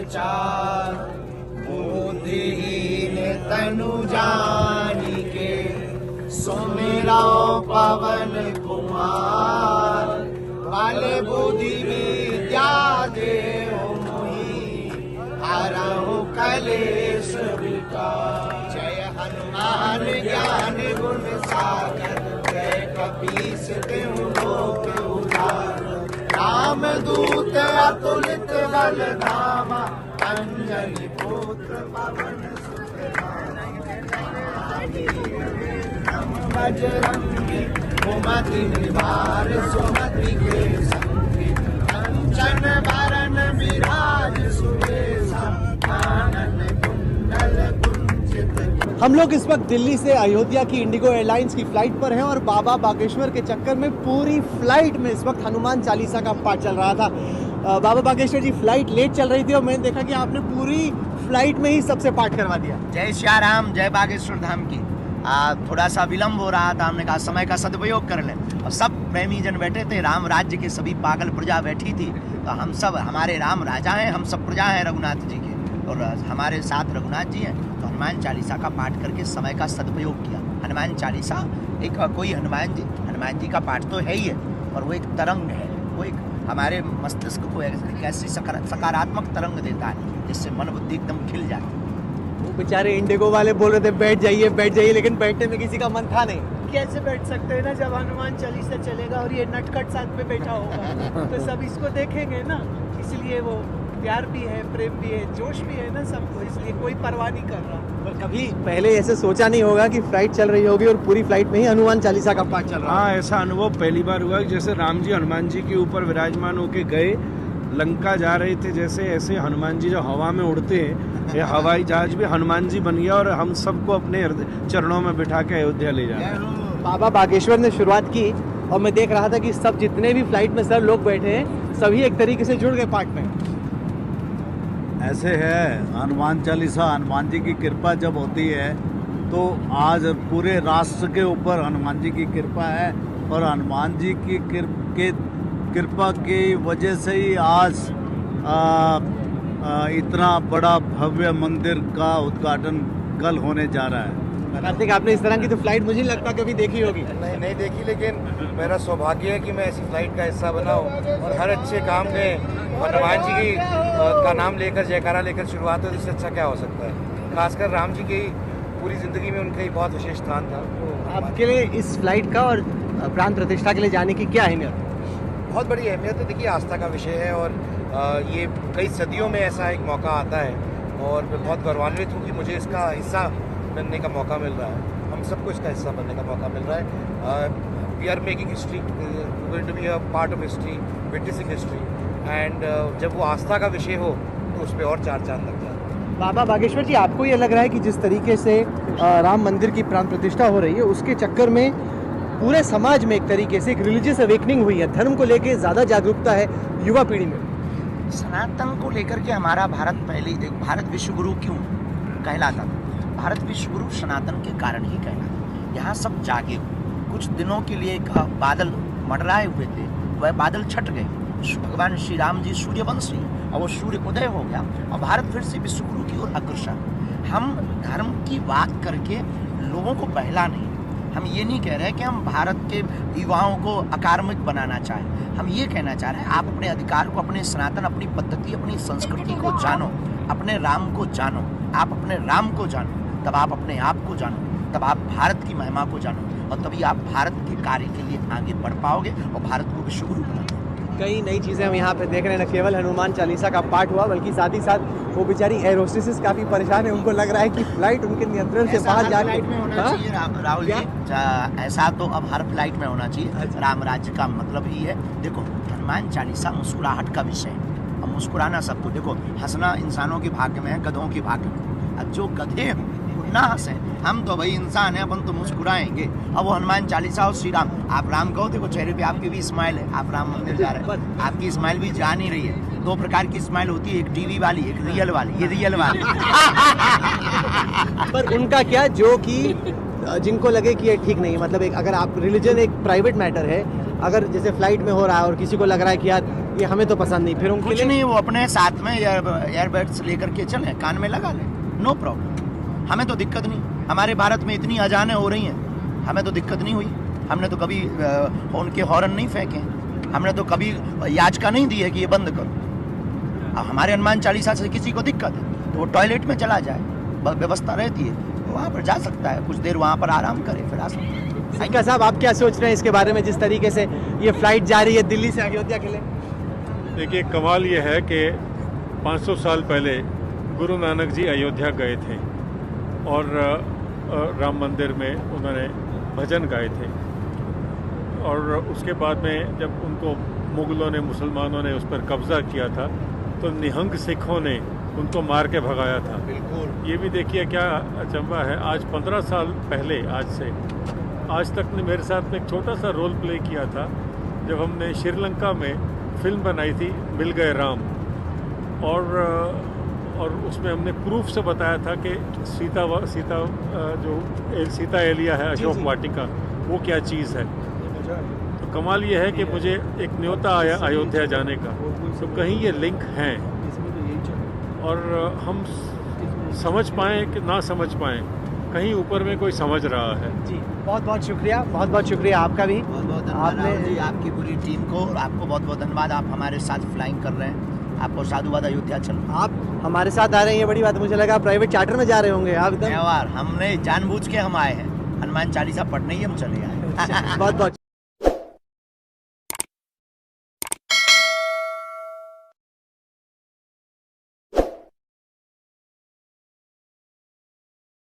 विचार, बुद्धिहीन तनु जानिके, सुमिरो पवन कुमार। बल बुद्धि विद्या देहु मोहि, हरहु कलेश विकार। जय हनुमान ज्ञान गुण सागर, जय कपीस तिहु लोक उजागर। राम दूत अतुलित बल धामा, अंजनी पुत्र पवन सुत नामा। बजरंगी सुमति निवार, सुमति के संगी, कंचन वरन विराज सुबेसा, कानन कुंडल कुंचित। हम लोग इस वक्त दिल्ली से अयोध्या की इंडिगो एयरलाइंस की फ्लाइट पर हैं और बाबा बागेश्वर के चक्कर में पूरी फ्लाइट में इस वक्त हनुमान चालीसा का पाठ चल रहा था। बाबा बागेश्वर जी, फ्लाइट लेट चल रही थी और मैंने देखा कि आपने पूरी फ्लाइट में ही सबसे पाठ करवा दिया। जय श्री राम, जय बागेश्वर धाम की। थोड़ा सा विलम्ब हो रहा था, हमने कहा समय का सदुपयोग कर लें। और सब प्रेमी जन बैठे थे, राम राज्य के सभी पागल प्रजा बैठी थी। तो हम सब, हमारे राम राजा हैं, हम सब प्रजा हैं रघुनाथ जी के, और हमारे साथ रघुनाथ जी हैं। तो हनुमान चालीसा का पाठ करके समय का सदुपयोग किया। हनुमान चालीसा एक कोई हनुमान जी का पाठ तो है ही है, और वो एक तरंग है, वो एक हमारे मस्तिष्क को एक ऐसी सकारात्मक तरंग देता है जिससे मन बुद्धि एकदम खिल जाती है। वो बेचारे इंडिगो वाले बोल रहे थे बैठ जाइए, लेकिन बैठने में किसी का मन था नहीं। कैसे बैठ सकते हैं ना, जब हनुमान चालीसा चलेगा और ये नटखट साथ में बैठा होगा तो सब इसको देखेंगे ना। इसलिए वो प्यार भी है, प्रेम भी है, जोश भी है ना सबको, इसलिए कोई परवाह नहीं कर रहा। पर कभी पहले ऐसे सोचा नहीं होगा कि फ्लाइट चल रही होगी और पूरी फ्लाइट में ही हनुमान चालीसा का पाठ चल रहा है। हाँ, ऐसा अनुभव पहली बार हुआ। जैसे राम जी हनुमान जी के ऊपर विराजमान होके गए, लंका जा रहे थे, जैसे ऐसे हनुमान जी जो हवा में उड़ते हैं, ये हवाई जहाज भी हनुमान जी बन गया और हम सबको अपने चरणों में बिठा के अयोध्या ले जा रहे हैं। बाबा बागेश्वर ने शुरुआत की और मैं देख रहा था कि सब जितने भी फ्लाइट में सर लोग बैठे हैं, सभी एक तरीके से जुड़ गए पाठ में। ऐसे है, हनुमान चालीसा, हनुमान जी की कृपा जब होती है तो आज पूरे राष्ट्र के ऊपर हनुमान जी की कृपा है, और हनुमान जी की कृपा की वजह से ही आज इतना बड़ा भव्य मंदिर का उद्घाटन कल होने जा रहा है। कार्तिक, आपने इस तरह की तो फ्लाइट मुझे नहीं लगता कभी देखी होगी। नहीं देखी, लेकिन मेरा सौभाग्य है कि मैं ऐसी फ्लाइट का हिस्सा बना हूँ, और हर अच्छे काम में हनुमान जी की का नाम लेकर, जयकारा लेकर शुरुआत हो, इससे अच्छा क्या हो सकता है। खासकर राम जी की पूरी ज़िंदगी में उनका ही बहुत विशेष स्थान था। आपके लिए इस फ्लाइट का और प्राण प्रतिष्ठा के लिए जाने की क्या अहमियत? बहुत बड़ी अहमियत है। देखिए, आस्था का विषय है, और ये कई सदियों में ऐसा एक मौका आता है, और मैं बहुत गौरवान्वित हूँ कि मुझे इसका हिस्सा बनने का मौका मिल रहा है। हम सबको इसका हिस्सा बनने का मौका मिल रहा है। We are making history, going to be a part of history, witnessing history, and जब वो आस्था का विषय हो तो उस पर और चार चांद लग जाए। बाबा बागेश्वर जी, आपको ये लग रहा है कि जिस तरीके से राम मंदिर की प्राण प्रतिष्ठा हो रही है, उसके चक्कर में पूरे समाज में एक तरीके से एक रिलीजियस अवेकनिंग हुई है, धर्म को लेके ज़्यादा जागरूकता है युवा पीढ़ी में? सनातन को लेकर के हमारा भारत पहले ही, भारत विश्व गुरु क्यों कहलाता था? भारत विश्व गुरु सनातन के कारण ही कहलाता। यहाँ सब जागे हुए, कुछ दिनों के लिए बादल मंडराए हुए थे, वह बादल छट गए। भगवान श्री राम जी सूर्यवंशी, और वो सूर्य उदय हो गया, और भारत फिर से विश्व गुरु की ओर अग्रसर। हम धर्म की बात करके लोगों को बहला नहीं, हम ये नहीं कह रहे कि हम भारत के युवाओं को अकार्मिक बनाना चाहें। हम ये कहना चाह रहे हैं, आप अपने अधिकार को, अपने सनातन, अपनी पद्धति, अपनी संस्कृति को जानो, अपने राम को जानो। आप अपने राम को जानो, तब आप अपने आप को जानो, तब आप भारत की महिमा को जानो, और तभी आप भारत के कार्य के लिए आगे बढ़ पाओगे और भारत को विश्व गुरु बनाओगे। कई नई चीज़ें हम यहाँ पे देख रहे हैं। न केवल हनुमान चालीसा का पाठ हुआ, बल्कि साथ ही साथ वो बेचारी एयर होस्टेसेस काफ़ी परेशान है। उनको लग रहा है कि फ्लाइट उनके नियंत्रण से बाहर जाके राहुल जी, ऐसा तो अब हर फ्लाइट में होना चाहिए। राम राज्य का मतलब ही है, देखो हनुमान चालीसा मुस्कुराहट का विषय है, और मुस्कुराना सबको, देखो हंसना इंसानों के भाग्य में है, गधों के भाग्य में। अब जो गधे हैं ना हंसें, हम तो भाई इंसान हैं, अपन तो मुस्कुराएंगे। अब वो हनुमान चालीसा और श्री राम, आप राम कहो, देखो चेहरे पे आपकी भी स्माइल है, आप राम मंदिर जा रहे हैं, आपकी स्माइल भी जा नहीं रही है। दो प्रकार की स्माइल होती है, एक टीवी वाली, एक रियल वाली, ये रियल वाली। पर उनका क्या जो कि जिनको लगे कि ये ठीक नहीं है, मतलब एक अगर आप रिलीजन एक प्राइवेट मैटर है, अगर जैसे फ्लाइट में हो रहा है और किसी को लग रहा है कि यार ये हमें तो पसंद नहीं, फिर उनके कुछ लिए नहीं, वो अपने साथ में एयरबड्स लेकर के चलें, कान में लगा लें, नो प्रॉब्लम, हमें तो दिक्कत नहीं। हमारे भारत में इतनी अजानें हो रही हैं, हमें तो दिक्कत नहीं हुई। हमने तो कभी उनके हॉर्न नहीं फेंके, हमने तो कभी याचिका नहीं दी है कि ये बंद करो। अब हमारे हनुमान चालीसा से किसी को दिक्कत है तो वो टॉयलेट में चला जाए, व्यवस्था रहती है, तो वहाँ पर जा सकता है, कुछ देर वहाँ पर आराम करे, फिर आ सकता है। सिक्का साहब, आप क्या सोच रहे हैं इसके बारे में, जिस तरीके से ये फ्लाइट जा रही है दिल्ली से अयोध्या के लिए? देखिए, कमाल ये है कि 500 साल पहले गुरु नानक जी अयोध्या गए थे और राम मंदिर में उन्होंने भजन गाए थे, और उसके बाद में जब उनको मुगलों ने, मुसलमानों ने उस पर कब्ज़ा किया था तो निहंग सिखों ने उनको मार के भगाया था। बिल्कुल। ये भी देखिए क्या अचंभा है, आज 15 साल पहले आज तक ने मेरे साथ में एक छोटा सा रोल प्ले किया था जब हमने श्रीलंका में फिल्म बनाई थी मिल गए राम, और उसमें हमने प्रूफ से बताया था कि सीता एलिया है अशोक वाटिका, वो क्या चीज़ है। तो कमाल ये है कि मुझे एक न्योता आया अयोध्या जाने का, तो कहीं ये लिंक हैं और हम समझ पाएँ कि ना समझ पाएँ, कहीं ऊपर में कोई समझ रहा है। जी, बहुत बहुत शुक्रिया, बहुत बहुत शुक्रिया आपका भी। बहुत बहुत धन्यवाद राहुल जी, आपकी पूरी टीम को, और आपको बहुत बहुत धन्यवाद, आप हमारे साथ फ्लाइंग कर रहे हैं, आपको साधुवाद अयोध्या चल। आप हमारे साथ आ रहे हैं, ये बड़ी बात है। मुझे लगा प्राइवेट चार्टर में जा रहे होंगे आप एकदम। हमने जानबूझ के हम आए हैं, हनुमान चालीसा पढ़ने ही हम चले आए। बहुत बहुत